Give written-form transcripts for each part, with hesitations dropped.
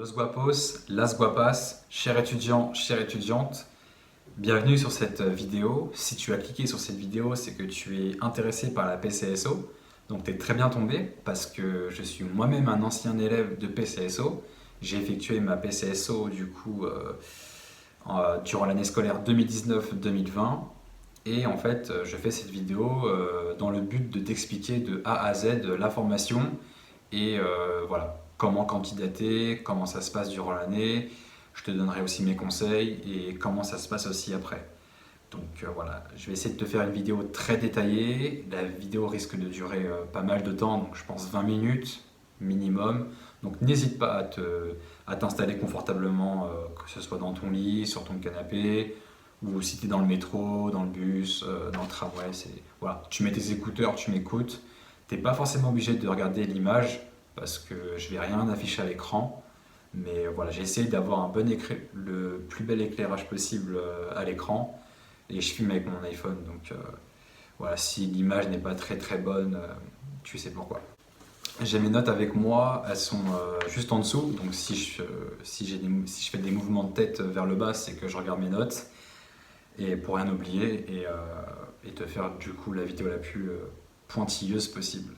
Los guapos, las guapas, chers étudiants, chères étudiantes, bienvenue sur cette vidéo. Si tu as cliqué sur cette vidéo, c'est que tu es intéressé par la PCSO. Donc tu es très bien tombé parce que je suis moi-même un ancien élève de PCSO. J'ai effectué ma PCSO durant l'année scolaire 2019-2020. Et en fait, je fais cette vidéo dans le but de t'expliquer de A à Z la formation et voilà, comment candidater, comment ça se passe durant l'année. Je te donnerai aussi mes conseils et comment ça se passe aussi après. Donc voilà, je vais essayer de te faire une vidéo très détaillée. La vidéo risque de durer pas mal de temps, donc je pense 20 minutes minimum. Donc n'hésite pas à t'installer confortablement, que ce soit dans ton lit, sur ton canapé, ou si tu es dans le métro, dans le bus, dans le tramway. Voilà, tu mets tes écouteurs, tu m'écoutes. Tu n'es pas forcément obligé de regarder l'image parce que je vais rien afficher à l'écran. Mais voilà, j'ai essayé d'avoir le plus bel éclairage possible à l'écran et je filme avec mon iPhone. Donc voilà, si l'image n'est pas très très bonne, tu sais pourquoi. J'ai mes notes avec moi, elles sont juste en dessous. Donc si je fais des mouvements de tête vers le bas, c'est que je regarde mes notes et pour rien oublier et te faire du coup la vidéo la plus pointilleuse possible.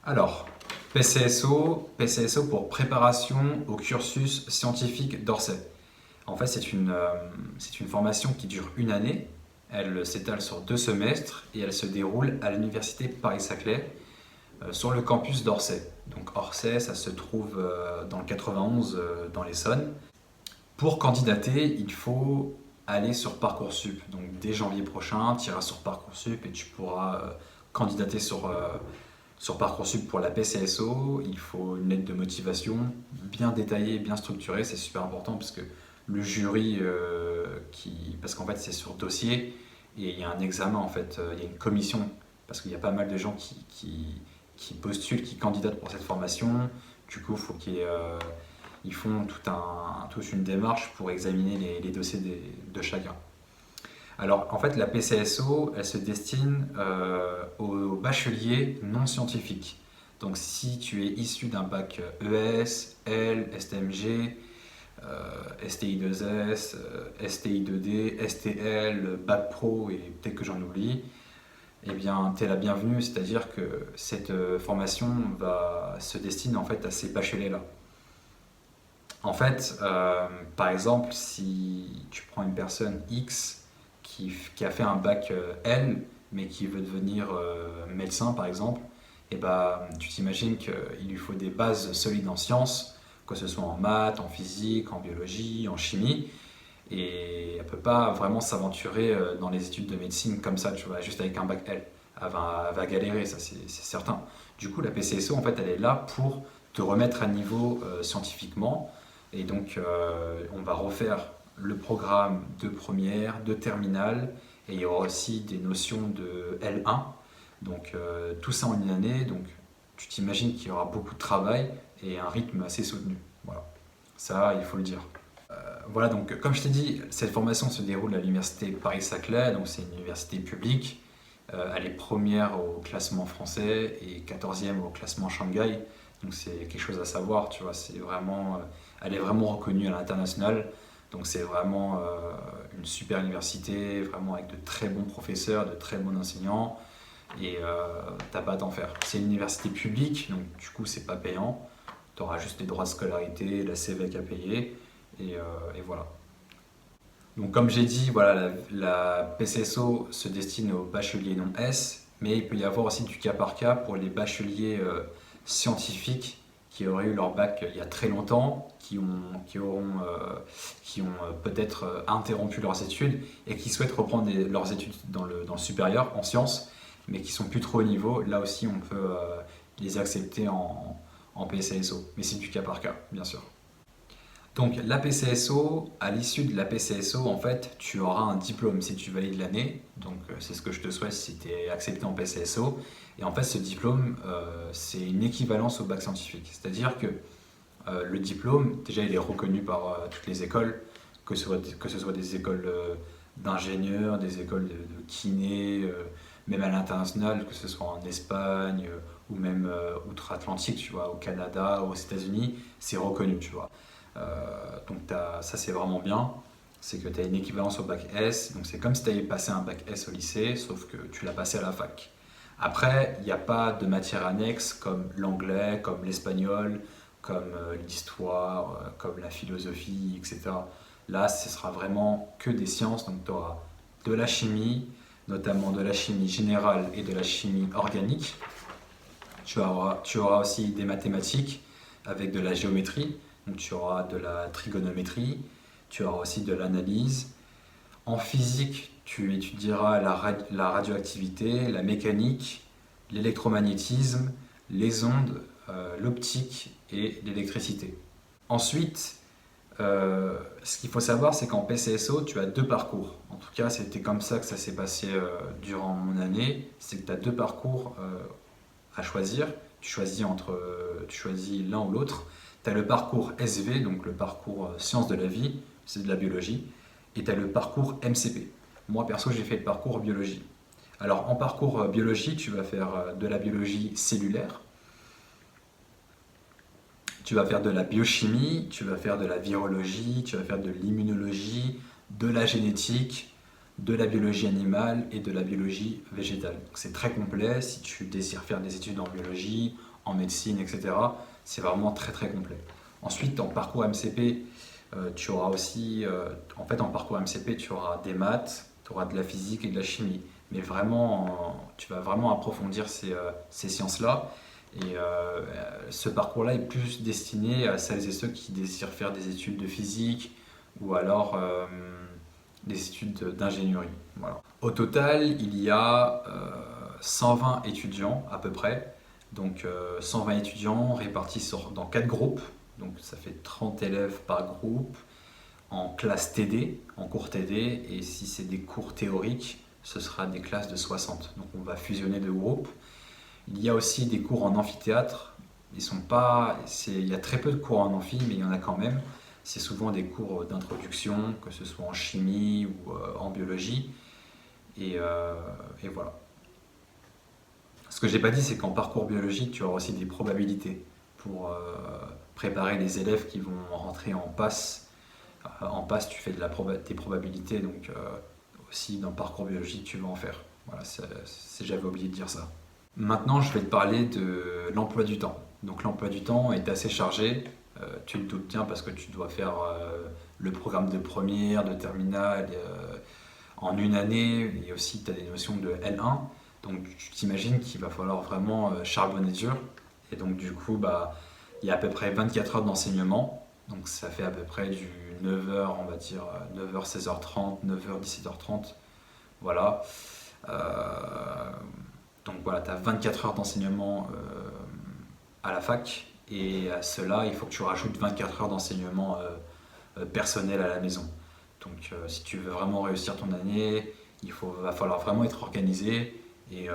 Alors, PCSO pour préparation au cursus scientifique d'Orsay. En fait, c'est une formation qui dure une année. Elle s'étale sur 2 semestres et elle se déroule à l'université Paris-Saclay sur le campus d'Orsay. Donc Orsay, ça se trouve dans le 91, dans l'Essonne. Pour candidater, il faut aller sur Parcoursup. Donc dès janvier prochain, tu iras sur Parcoursup et tu pourras candidater sur Parcoursup pour la PCSO. Il faut une lettre de motivation bien détaillée, bien structurée. C'est super important parce que le jury, parce qu'en fait c'est sur dossier et il y a un examen en fait, il y a une commission parce qu'il y a pas mal de gens qui postulent, qui candidatent pour cette formation. Du coup, ils font toute une démarche pour examiner les dossiers de chacun. Alors, en fait, la PCSO, elle se destine aux bacheliers non scientifiques. Donc, si tu es issu d'un bac ES, L, STMG, STI2S, STI2D, STL, bac pro et peut-être que j'en oublie, eh bien, tu es la bienvenue. C'est-à-dire que cette formation se destine en fait à ces bacheliers-là. En fait, par exemple, si tu prends une personne X qui a fait un bac L, mais qui veut devenir médecin, par exemple, et tu t'imagines qu'il lui faut des bases solides en sciences, que ce soit en maths, en physique, en biologie, en chimie, et elle ne peut pas vraiment s'aventurer dans les études de médecine comme ça, tu vois, juste avec un bac L. Elle va galérer, ça c'est certain. Du coup, la PCSO, en fait, elle est là pour te remettre à niveau scientifiquement, et donc on va refaire le programme de première, de terminale, et il y aura aussi des notions de L1. Donc tout ça en une année, donc tu t'imagines qu'il y aura beaucoup de travail et un rythme assez soutenu. Voilà, ça il faut le dire. Voilà, donc comme je t'ai dit, cette formation se déroule à l'université Paris-Saclay, donc c'est une université publique. Elle est première au classement français et 14e au classement Shanghai. Donc c'est quelque chose à savoir, tu vois, elle est vraiment reconnue à l'international. Donc c'est vraiment une super université, vraiment avec de très bons professeurs, de très bons enseignants, et t'as pas à t'en faire. C'est une université publique, donc du coup c'est pas payant, tu auras juste les droits de scolarité, la CVEC à payer, et voilà. Donc comme j'ai dit, voilà, la PCSO se destine aux bacheliers non S, mais il peut y avoir aussi du cas par cas pour les bacheliers scientifiques qui auraient eu leur bac il y a très longtemps, qui ont peut-être interrompu leurs études et qui souhaitent reprendre leurs études dans le supérieur en sciences, mais qui sont plus trop au niveau. Là aussi, on peut les accepter en PCSO, mais c'est du cas par cas, bien sûr. Donc la PCSO, à l'issue de la PCSO, en fait, tu auras un diplôme si tu valides l'année. Donc c'est ce que je te souhaite si tu es accepté en PCSO. Et en fait, ce diplôme, c'est une équivalence au bac scientifique. C'est-à-dire que le diplôme, déjà, il est reconnu par toutes les écoles, que ce soit des écoles d'ingénieurs, des écoles de kiné, même à l'international, que ce soit en Espagne, ou même outre-Atlantique, tu vois, au Canada, aux États-Unis, c'est reconnu, tu vois. Donc ça c'est vraiment bien, c'est que tu as une équivalence au bac S, donc c'est comme si tu avais passé un bac S au lycée, sauf que tu l'as passé à la fac. Après, il n'y a pas de matière annexe comme l'anglais, comme l'espagnol, comme l'histoire, comme la philosophie, etc. Là, ce sera vraiment que des sciences, donc tu auras de la chimie, notamment de la chimie générale et de la chimie organique. Tu auras aussi des mathématiques avec de la géométrie, donc tu auras de la trigonométrie, tu auras aussi de l'analyse. En physique, tu étudieras la radioactivité, la mécanique, l'électromagnétisme, les ondes, l'optique et l'électricité. Ensuite, ce qu'il faut savoir, c'est qu'en PCSO, tu as deux parcours. En tout cas, c'était comme ça que ça s'est passé durant mon année. C'est que tu as deux parcours à choisir. Tu choisis l'un ou l'autre. Tu as le parcours SV, donc le parcours sciences de la vie, c'est de la biologie, et tu as le parcours MCP. Moi, perso, j'ai fait le parcours biologie. Alors, en parcours biologie, tu vas faire de la biologie cellulaire, tu vas faire de la biochimie, tu vas faire de la virologie, tu vas faire de l'immunologie, de la génétique, de la biologie animale et de la biologie végétale. C'est très complet. Si tu désires faire des études en biologie, en médecine, etc., c'est vraiment très très complet. Ensuite, en parcours MCP, tu auras aussi, en parcours MCP, tu auras des maths, tu auras de la physique et de la chimie. Mais vraiment, tu vas vraiment approfondir ces sciences-là. Et ce parcours-là est plus destiné à celles et ceux qui désirent faire des études de physique ou alors des études d'ingénierie. Voilà. Au total, il y a 120 étudiants à peu près. Donc 120 étudiants répartis dans 4 groupes. Donc ça fait 30 élèves par groupe en classe TD, en cours TD. Et si c'est des cours théoriques, ce sera des classes de 60. Donc on va fusionner deux groupes. Il y a aussi des cours en amphithéâtre. Il y a très peu de cours en amphi, mais il y en a quand même. C'est souvent des cours d'introduction, que ce soit en chimie ou en biologie. Et voilà. Ce que j'ai pas dit, c'est qu'en parcours biologique, tu auras aussi des probabilités pour préparer les élèves qui vont rentrer en passe. En passe, tu fais des probabilités, donc aussi dans le parcours biologique, tu vas en faire. Voilà, j'avais oublié de dire ça. Maintenant, je vais te parler de l'emploi du temps. Donc l'emploi du temps est assez chargé, tu le doutes bien parce que tu dois faire le programme de première, de terminale en une année, et aussi tu as des notions de L1. Donc tu t'imagines qu'il va falloir vraiment charbonner dur. Et donc du coup, il y a à peu près 24 heures d'enseignement. Donc ça fait à peu près du 9h, on va dire 9h 16h30, 9h 17h30. Voilà. Donc voilà, tu as 24 heures d'enseignement à la fac, et à cela, il faut que tu rajoutes 24 heures d'enseignement personnel à la maison. Donc si tu veux vraiment réussir ton année, va falloir vraiment être organisé et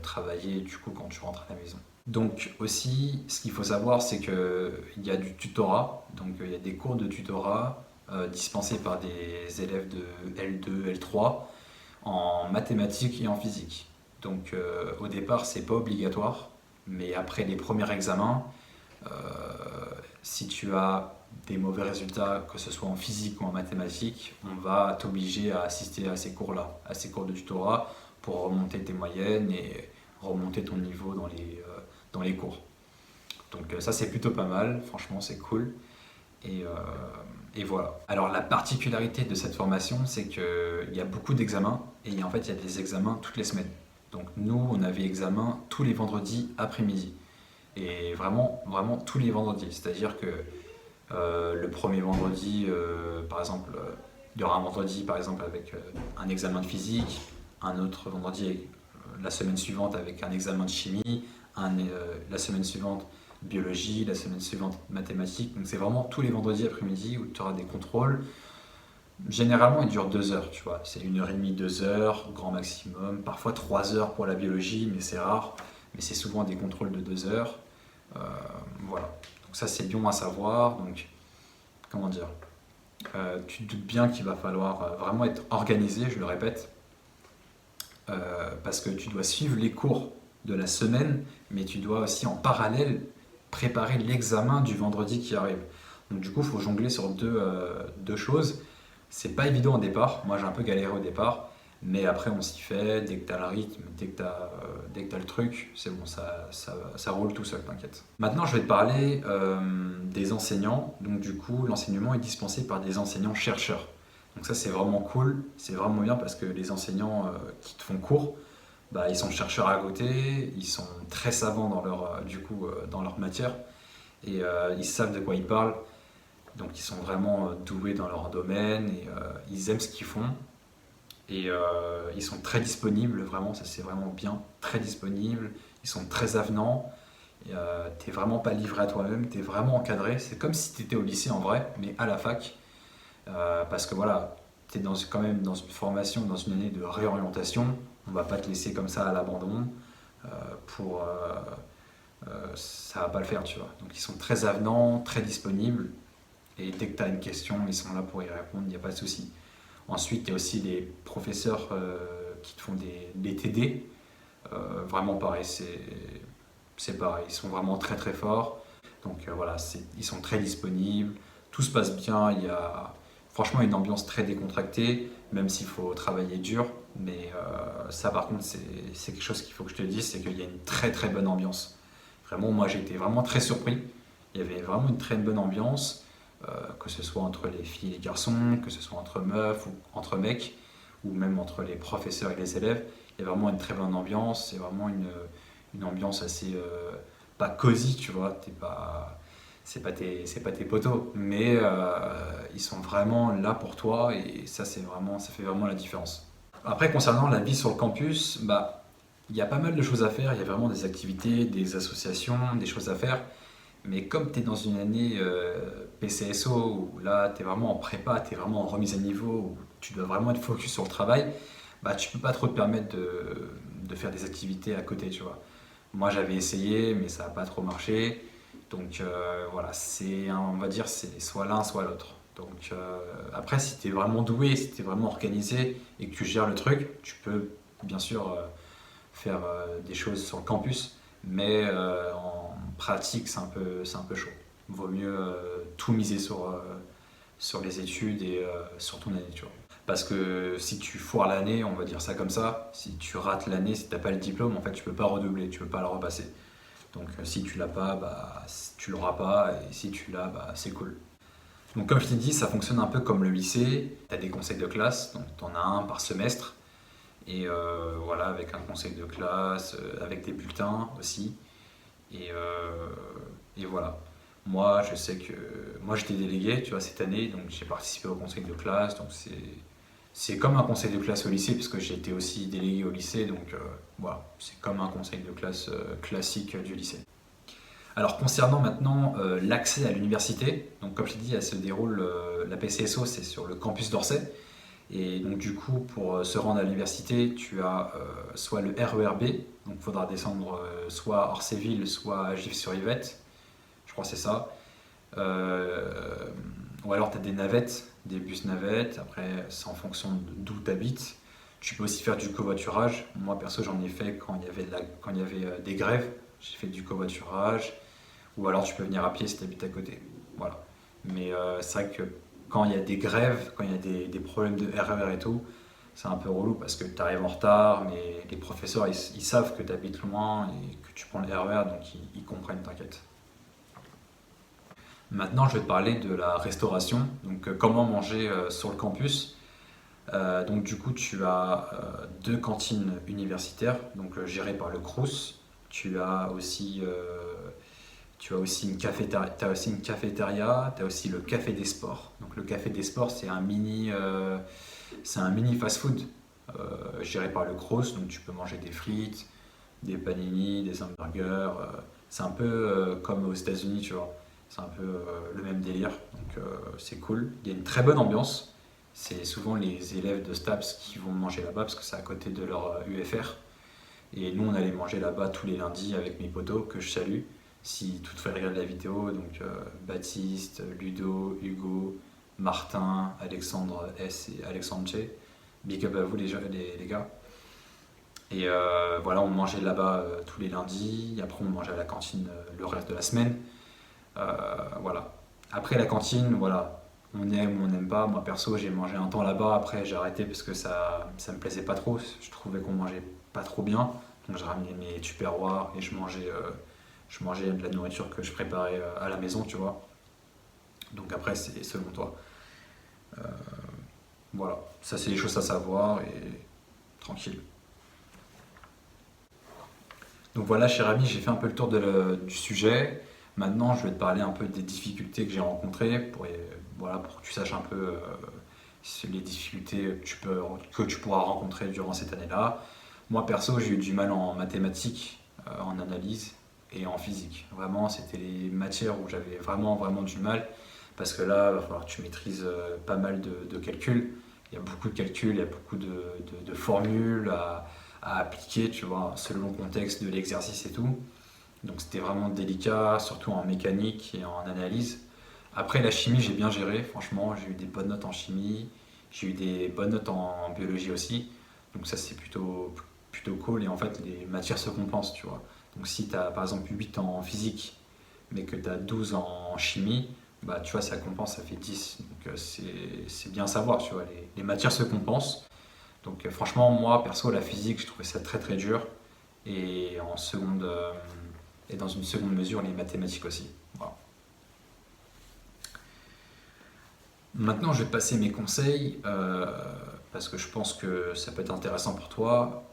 travailler du coup quand tu rentres à la maison. Donc aussi, ce qu'il faut savoir, c'est qu'il y a du tutorat, donc il y a des cours de tutorat dispensés par des élèves de L2, L3 en mathématiques et en physique. Donc au départ, c'est pas obligatoire, mais après les premiers examens, euh, si tu as des mauvais résultats, que ce soit en physique ou en mathématiques, on va t'obliger à assister à ces cours-là, à ces cours de tutorat, pour remonter tes moyennes et remonter ton niveau dans les cours. Donc ça, c'est plutôt pas mal, franchement, c'est cool. Et voilà. Alors la particularité de cette formation, c'est qu'il y a beaucoup d'examens, et en fait, il y a des examens toutes les semaines. Donc nous, on avait examen tous les vendredis après-midi. Et vraiment, vraiment tous les vendredis. C'est-à-dire que le premier vendredi, par exemple, il y aura un vendredi par exemple avec un examen de physique, un autre vendredi la semaine suivante avec un examen de chimie, la semaine suivante biologie, la semaine suivante mathématiques. Donc c'est vraiment tous les vendredis après-midi où tu auras des contrôles. Généralement, ils durent 2 heures, tu vois. C'est 1h30, 2 heures, grand maximum. Parfois 3 heures pour la biologie, mais c'est rare. Mais c'est souvent des contrôles de 2 heures. Euh, voilà. Donc ça, c'est bon à savoir. Donc, comment dire, tu te doutes bien qu'il va falloir vraiment être organisé, je le répète, parce que tu dois suivre les cours de la semaine, mais tu dois aussi en parallèle préparer l'examen du vendredi qui arrive. Donc du coup, il faut jongler sur deux choses. C'est pas évident au départ, moi j'ai un peu galéré au départ, mais après on s'y fait, dès que tu as le rythme, dès que t'as le truc, c'est bon, ça roule tout seul, t'inquiète. Maintenant je vais te parler des enseignants, donc du coup l'enseignement est dispensé par des enseignants-chercheurs. Donc ça c'est vraiment cool, c'est vraiment bien parce que les enseignants qui te font cours, bah, ils sont chercheurs à côté, ils sont très savants dans leur matière et ils savent de quoi ils parlent. Donc ils sont vraiment doués dans leur domaine et ils aiment ce qu'ils font. Et ils sont très disponibles, vraiment, ça c'est vraiment bien, très disponibles. Ils sont très avenants. T'es vraiment pas livré à toi-même, t'es vraiment encadré. C'est comme si t'étais au lycée en vrai, mais à la fac. Parce que voilà, t'es quand même dans une formation, dans une année de réorientation. On va pas te laisser comme ça à l'abandon. Euh, pour, Ça va pas le faire, tu vois. Donc ils sont très avenants, très disponibles. Et dès que tu as une question, ils sont là pour y répondre, il n'y a pas de souci. Ensuite, il y a aussi des professeurs qui te font des TD. Vraiment pareil, c'est pareil, ils sont vraiment très très forts. Donc voilà, ils sont très disponibles, tout se passe bien, il y a franchement une ambiance très décontractée, même s'il faut travailler dur. Mais ça par contre, c'est quelque chose qu'il faut que je te dise, c'est qu'il y a une très très bonne ambiance. Vraiment, moi j'ai été vraiment très surpris. Il y avait vraiment une très bonne ambiance, que ce soit entre les filles et les garçons, que ce soit entre meufs ou entre mecs, ou même entre les professeurs et les élèves. Il y a vraiment une très bonne ambiance, c'est vraiment une ambiance assez pas cosy, tu vois, c'est pas tes potos, mais ils sont vraiment là pour toi et ça ça fait vraiment la différence. Après concernant la vie sur le campus, bah il y a pas mal de choses à faire, il y a vraiment des activités, des associations, des choses à faire. Mais comme tu es dans une année PCSO, où là tu es vraiment en prépa, tu es vraiment en remise à niveau, où tu dois vraiment être focus sur le travail, bah tu peux pas trop te permettre de faire des activités à côté, tu vois. Moi j'avais essayé, mais ça n'a pas trop marché. Donc voilà, on va dire c'est soit l'un, soit l'autre. Donc après, si tu es vraiment doué, si tu es vraiment organisé et que tu gères le truc, tu peux bien sûr faire des choses sur le campus, mais en pratique, c'est un peu chaud. Vaut mieux tout miser sur les études et sur ton année, tu vois. Parce que si tu foires l'année, on va dire ça comme ça, si tu rates l'année, si tu n'as pas le diplôme, en fait, tu peux pas redoubler, tu peux pas le repasser. Donc si tu l'as pas, bah, tu l'auras pas, et si tu l'as, bah, c'est cool. Donc comme je t'ai dit, ça fonctionne un peu comme le lycée, tu as des conseils de classe, donc tu en as un par semestre, et voilà, avec un conseil de classe, avec des bulletins aussi. Et, et voilà. Moi, je sais que moi j'étais délégué, tu vois, cette année, donc j'ai participé au conseil de classe. Donc c'est comme un conseil de classe au lycée, parce que j'ai été aussi délégué au lycée, donc voilà, c'est comme un conseil de classe classique du lycée. Alors concernant maintenant l'accès à l'université, donc comme je t'ai dit, elle se déroule, la PCSO, c'est sur le campus d'Orsay. Et donc du coup, pour se rendre à l'université, tu as soit le RER B, donc il faudra descendre soit Orséville, soit à Gif-sur-Yvette, je crois que c'est ça. Euh, ou alors tu as des navettes, des bus navettes, après c'est en fonction d'où tu habites. Tu peux aussi faire du covoiturage. Moi perso j'en ai fait quand il y avait des grèves, j'ai fait du covoiturage. Ou alors tu peux venir à pied si tu habites à côté. Voilà. Mais c'est vrai que quand il y a des grèves, quand il y a des problèmes de RER et tout, c'est un peu relou parce que tu arrives en retard, mais les professeurs ils savent que tu habites loin et que tu prends le RER, donc ils comprennent, t'inquiète. Maintenant, je vais te parler de la restauration, donc comment manger sur le campus. Donc du coup, tu as deux cantines universitaires, donc gérées par le Crous. Tu as aussi t'as aussi une cafétéria, tu as aussi le café des sports. Donc le café des sports, c'est un mini fast-food géré par le Crous. Donc tu peux manger des frites, des panini, des hamburgers. C'est un peu comme aux États-Unis, tu vois. C'est un peu le même délire. Donc c'est cool. Il y a une très bonne ambiance. C'est souvent les élèves de STAPS qui vont manger là-bas parce que c'est à côté de leur UFR. Et nous, on allait manger là-bas tous les lundis avec mes potos que je salue. Si toutefois ils regardent la vidéo, donc Baptiste, Ludo, Hugo, Martin, Alexandre S et Alexandre Che. Big up à vous les gars. Et voilà, on mangeait là-bas tous les lundis. Après, on mangeait à la cantine le reste de la semaine. Voilà. Après la cantine, voilà, on aime ou on n'aime pas. Moi perso, j'ai mangé un temps là-bas. Après, j'ai arrêté parce que ça me plaisait pas trop. Je trouvais qu'on mangeait pas trop bien. Donc, j'ai ramené mes tupperwares et je mangeais de la nourriture que je préparais à la maison, tu vois. Donc après, c'est selon toi. Euh, voilà, ça c'est des choses à savoir et tranquille. Donc voilà, cher ami, j'ai fait un peu le tour du sujet. Maintenant, je vais te parler un peu des difficultés que j'ai rencontrées voilà, pour que tu saches un peu les difficultés que tu pourras rencontrer durant cette année-là. Moi, perso, j'ai eu du mal en mathématiques, en analyse et en physique. Vraiment, c'était les matières où j'avais vraiment du mal parce que là, il va falloir que tu maîtrises pas mal de calculs. Il y a beaucoup de calculs, il y a beaucoup de formules à appliquer, tu vois, selon le contexte de l'exercice et tout. Donc c'était vraiment délicat, surtout en mécanique et en analyse. Après la chimie, j'ai bien géré, franchement, j'ai eu des bonnes notes en chimie, j'ai eu des bonnes notes en biologie aussi. Donc ça c'est plutôt cool et en fait les matières se compensent, tu vois. Donc si tu as par exemple 8 en physique mais que tu as 12 en chimie, bah tu vois ça compense, ça fait 10. Donc c'est bien à savoir, tu vois, les matières se compensent. Donc franchement moi perso la physique je trouvais ça très dur et en seconde et dans une seconde mesure les mathématiques aussi. Voilà. Maintenant je vais te passer mes conseils parce que je pense que ça peut être intéressant pour toi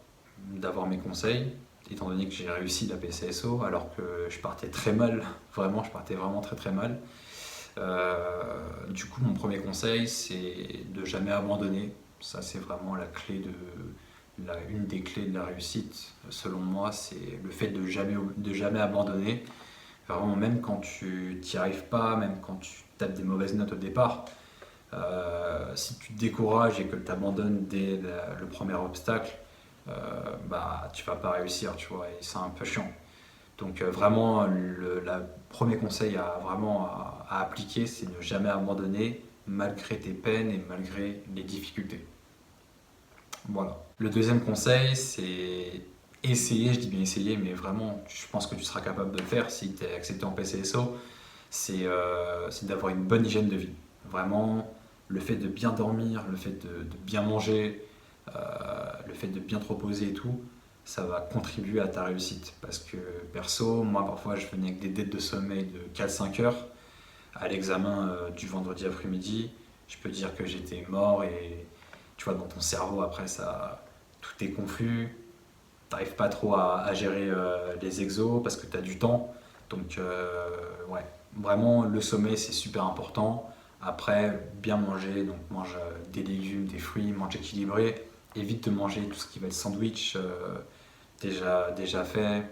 d'avoir mes conseils étant donné que j'ai réussi la PCSO alors que je partais très mal, vraiment je partais vraiment très mal. Du coup mon premier conseil c'est de jamais abandonner, ça c'est vraiment une des clés de la réussite selon moi, c'est le fait de jamais abandonner. Vraiment, même quand tu t'y arrives pas, même quand tu tapes des mauvaises notes au départ, si tu te décourages et que tu abandonnes dès le premier obstacle, bah tu vas pas réussir, tu vois, et c'est un peu chiant. Donc vraiment, le premier conseil à appliquer, c'est ne jamais abandonner malgré tes peines et malgré les difficultés. Voilà. Le deuxième conseil, c'est essayer, je dis bien essayer, mais vraiment, je pense que tu seras capable de le faire si tu es accepté en PCSO, c'est d'avoir une bonne hygiène de vie. Vraiment, le fait de bien dormir, le fait de bien manger, le fait de bien te reposer et tout, ça va contribuer à ta réussite. Parce que perso, moi parfois je venais avec des dettes de sommeil de 4-5 heures à l'examen du vendredi après-midi. Je peux dire que j'étais mort et tu vois, dans ton cerveau après ça, tout est confus. T'arrives pas trop à gérer les exos parce que tu as du temps. Donc, ouais, vraiment, le sommeil, c'est super important. Après, bien manger, donc mange des légumes, des fruits, mange équilibré. Évite de manger tout ce qui va être sandwich déjà fait,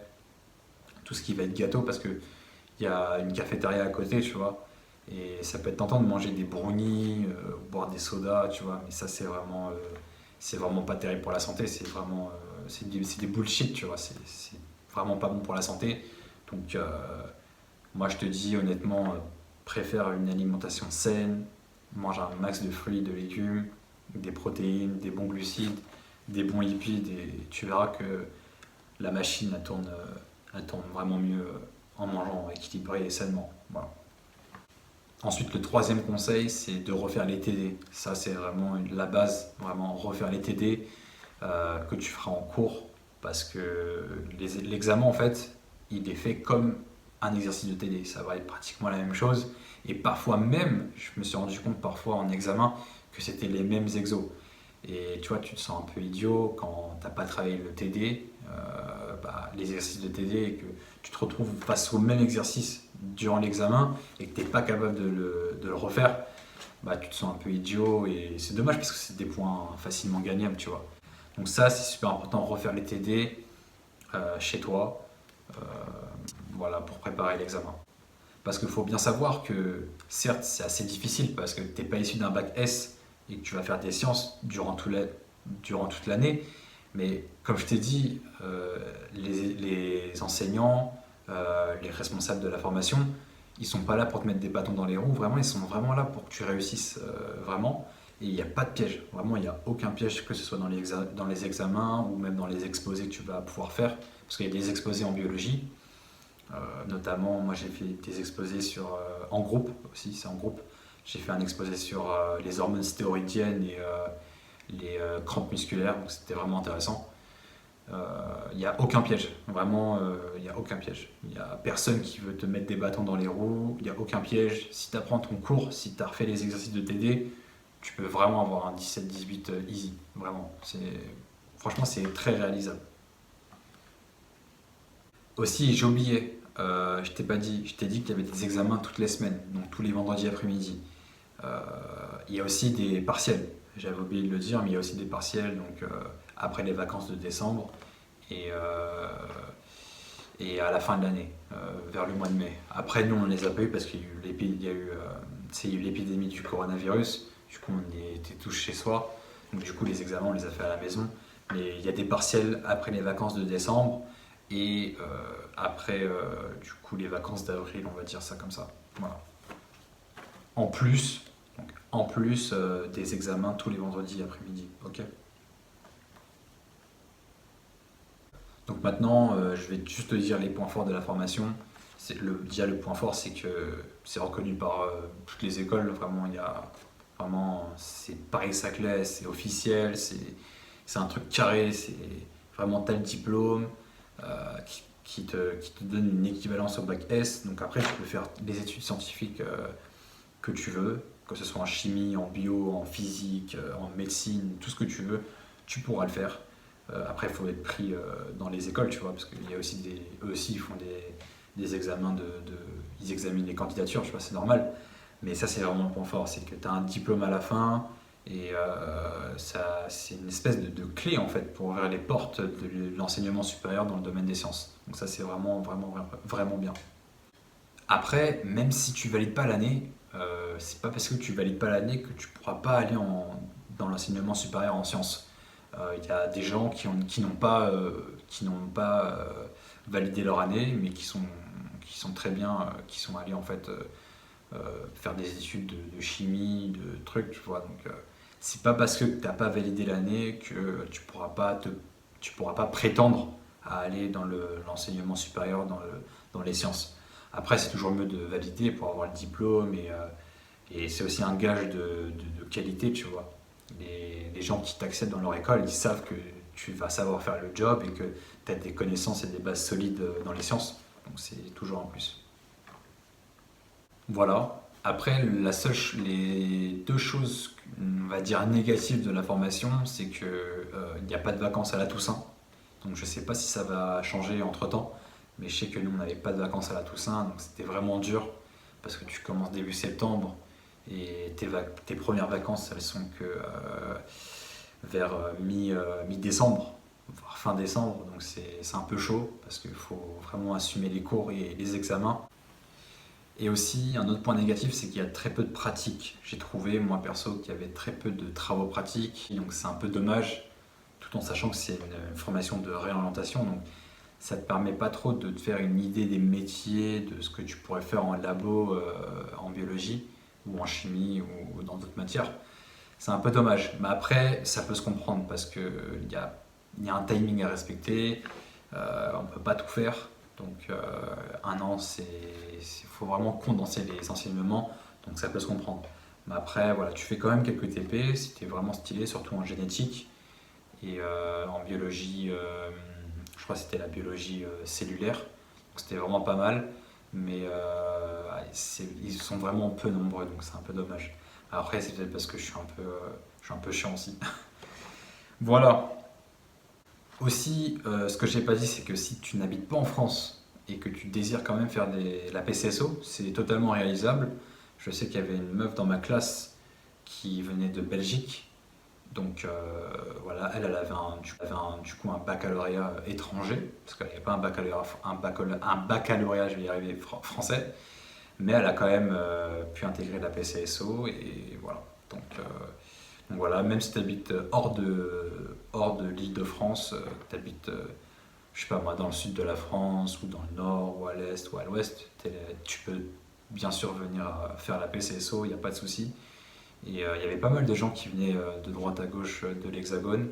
tout ce qui va être gâteau parce qu'il y a une cafétéria à côté, tu vois. Et ça peut être tentant de manger des brownies, boire des sodas, tu vois. Mais ça, c'est vraiment pas terrible pour la santé. C'est des bullshit, tu vois. C'est vraiment pas bon pour la santé. Donc, moi, je te dis honnêtement, préfère une alimentation saine, mange un max de fruits, de légumes, des protéines, des bons glucides, des bons lipides, et tu verras que la machine, elle tourne vraiment mieux en mangeant équilibré et sainement. Voilà. Ensuite, le troisième conseil, c'est de refaire les TD. Ça, c'est vraiment la base, vraiment refaire les TD que tu feras en cours, parce que l'examen, en fait, il est fait comme un exercice de TD. Ça va être pratiquement la même chose. Et parfois même, je me suis rendu compte parfois en examen que c'était les mêmes exos. Et tu vois, tu te sens un peu idiot quand tu n'as pas travaillé le TD, les exercices de TD, et que tu te retrouves face au même exercice durant l'examen et que tu n'es pas capable de le refaire. Bah, tu te sens un peu idiot et c'est dommage parce que c'est des points facilement gagnables, tu vois. Donc ça, c'est super important, refaire les TD chez toi, euh, voilà, pour préparer l'examen. Parce qu'il faut bien savoir que, certes, c'est assez difficile parce que tu n'es pas issu d'un bac S et que tu vas faire des sciences durant toute l'année. Mais comme je t'ai dit, les enseignants, les responsables de la formation, ils sont pas là pour te mettre des bâtons dans les roues, vraiment, ils sont vraiment là pour que tu réussisses vraiment. Et il n'y a pas de piège, vraiment il n'y a aucun piège, que ce soit dans les examens ou même dans les exposés que tu vas pouvoir faire, parce qu'il y a des exposés en biologie, notamment moi j'ai fait des exposés en groupe aussi, c'est en groupe, j'ai fait un exposé sur les hormones stéroïdiennes et les crampes musculaires, donc c'était vraiment intéressant. Il n'y a aucun piège, vraiment, il n'y a aucun piège. Il n'y a personne qui veut te mettre des bâtons dans les roues, il n'y a aucun piège. Si tu apprends ton cours, si tu as refait les exercices de TD, tu peux vraiment avoir un 17-18 easy, vraiment. Franchement, c'est très réalisable. Aussi, j'ai oublié, je t'ai pas dit, je t'ai dit qu'il y avait des examens toutes les semaines, donc tous les vendredis après-midi. Euh, il y a aussi des partiels, j'avais oublié de le dire, mais il y a aussi des partiels donc, après les vacances de décembre et, et à la fin de l'année, vers le mois de mai. Après, nous, on ne les a pas eu parce qu'il y a eu il y a eu l'épidémie du coronavirus, du coup, on était tous chez soi, donc du coup, les examens, on les a fait à la maison. Mais il y a des partiels après les vacances de décembre et après, du coup, les vacances d'avril, on va dire ça comme ça. Voilà. En plus, des examens tous les vendredis après-midi. Ok. Donc maintenant, je vais juste te dire les points forts de la formation. Déjà, le point fort, c'est que c'est reconnu par toutes les écoles. Vraiment, c'est Paris-Saclay, c'est officiel, c'est un truc carré, c'est vraiment tel diplôme qui te donne une équivalence au bac S. Donc après, tu peux faire les études scientifiques que tu veux, que ce soit en chimie, en bio, en physique, en médecine, tout ce que tu veux, tu pourras le faire. Après, il faut être pris dans les écoles, tu vois, parce qu'il y a aussi eux aussi, ils font des examens ils examinent les candidatures, tu vois, c'est normal. Mais ça, c'est vraiment le point fort, c'est que tu as un diplôme à la fin, et c'est une espèce de clé, en fait, pour ouvrir les portes de l'enseignement supérieur dans le domaine des sciences. Donc ça, c'est vraiment, vraiment, vraiment bien. Après, même si tu valides pas l'année, c'est pas parce que tu valides pas l'année que tu pourras pas aller dans l'enseignement supérieur en sciences. Il y a des gens qui n'ont pas validé leur année, mais qui sont très bien, qui sont allés en fait faire des études de chimie, de trucs, tu vois. Donc, c'est pas parce que tu n'as pas validé l'année que tu pourras pas prétendre à aller dans l'enseignement supérieur dans les sciences. Après, c'est toujours mieux de valider pour avoir le diplôme et c'est aussi un gage de qualité, tu vois. Les gens qui t'acceptent dans leur école, ils savent que tu vas savoir faire le job et que tu as des connaissances et des bases solides dans les sciences. Donc c'est toujours un plus. Voilà. Après, les deux choses, on va dire, négatives de la formation, c'est qu'il n'y a pas de vacances à la Toussaint. Donc je ne sais pas si ça va changer entre-temps, mais je sais que nous, on n'avait pas de vacances à la Toussaint, donc c'était vraiment dur, parce que tu commences début septembre, et tes premières vacances, elles sont que vers mi-décembre, voire fin décembre, donc c'est un peu chaud, parce qu'il faut vraiment assumer les cours et les examens. Et aussi, un autre point négatif, c'est qu'il y a très peu de pratiques. J'ai trouvé, moi perso, qu'il y avait très peu de travaux pratiques, donc c'est un peu dommage, tout en sachant que c'est une formation de réorientation, donc ça ne te permet pas trop de te faire une idée des métiers, de ce que tu pourrais faire en labo, en biologie, ou en chimie, ou dans d'autres matières. C'est un peu dommage, mais après, ça peut se comprendre, parce qu'il y a un timing à respecter, on ne peut pas tout faire, donc un an, il faut vraiment condenser les enseignements, donc ça peut se comprendre. Mais après, voilà, tu fais quand même quelques TP, c'était vraiment stylé, surtout en génétique, et en biologie, je crois que c'était la biologie cellulaire, donc c'était vraiment pas mal, mais ils sont vraiment peu nombreux, donc c'est un peu dommage. Après, c'est peut-être parce que je suis un peu chiant aussi. Voilà. Aussi, ce que je n'ai pas dit, c'est que si tu n'habites pas en France et que tu désires quand même faire la PCSO, c'est totalement réalisable. Je sais qu'il y avait une meuf dans ma classe qui venait de Belgique. Donc voilà, elle avait du coup un baccalauréat étranger, parce qu'elle n'avait pas un baccalauréat, je vais y arriver, français, mais elle a quand même pu intégrer la PCSO et voilà. Donc voilà, même si tu habites hors de l'île de France, tu habites, je sais pas moi, dans le sud de la France, ou dans le nord, ou à l'est, ou à l'ouest, tu peux bien sûr venir faire la PCSO, il n'y a pas de souci. Et il y avait pas mal de gens qui venaient de droite à gauche de l'Hexagone.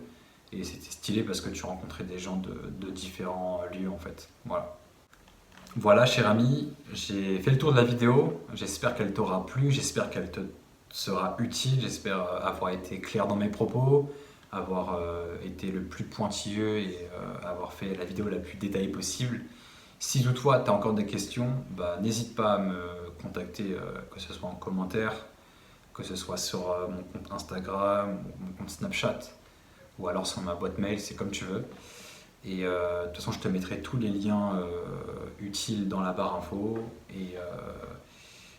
Et c'était stylé parce que tu rencontrais des gens de différents lieux en fait. Voilà. Voilà, cher ami, j'ai fait le tour de la vidéo. J'espère qu'elle t'aura plu, j'espère qu'elle te sera utile, j'espère avoir été clair dans mes propos, avoir été le plus pointilleux et avoir fait la vidéo la plus détaillée possible. Si toutefois tu as encore des questions, bah, n'hésite pas à me contacter, que ce soit en commentaire, que ce soit sur mon compte Instagram, mon compte Snapchat, ou alors sur ma boîte mail, c'est comme tu veux. Et de toute façon, je te mettrai tous les liens utiles dans la barre info.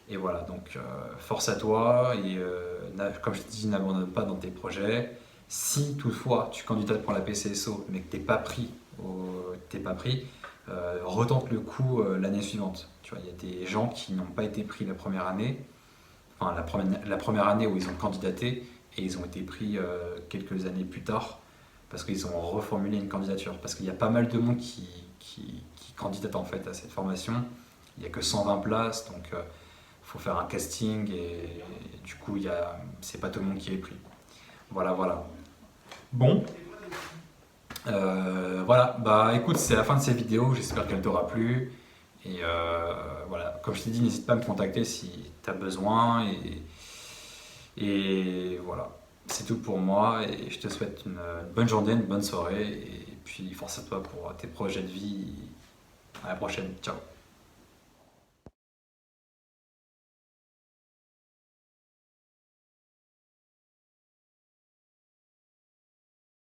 Et voilà, donc force à toi. Et comme je te dis, n'abandonne pas dans tes projets. Si toutefois tu candidates pour la PCSO, mais que tu n'es pas pris, retente le coup l'année suivante. Tu vois, il y a des gens qui n'ont pas été pris la première année, enfin la première année où ils ont candidaté, et ils ont été pris quelques années plus tard parce qu'ils ont reformulé une candidature. Parce qu'il y a pas mal de monde qui candidate en fait à cette formation. Il n'y a que 120 places, donc il faut faire un casting et du coup c'est pas tout le monde qui est pris. Voilà, voilà. Bon, voilà, bah écoute, c'est la fin de cette vidéo, j'espère qu'elle t'aura plu. Et voilà, comme je t'ai dit, n'hésite pas à me contacter si tu as besoin. Et voilà, c'est tout pour moi. Et je te souhaite une bonne journée, une bonne soirée. Et puis force à toi pour tes projets de vie. À la prochaine, ciao.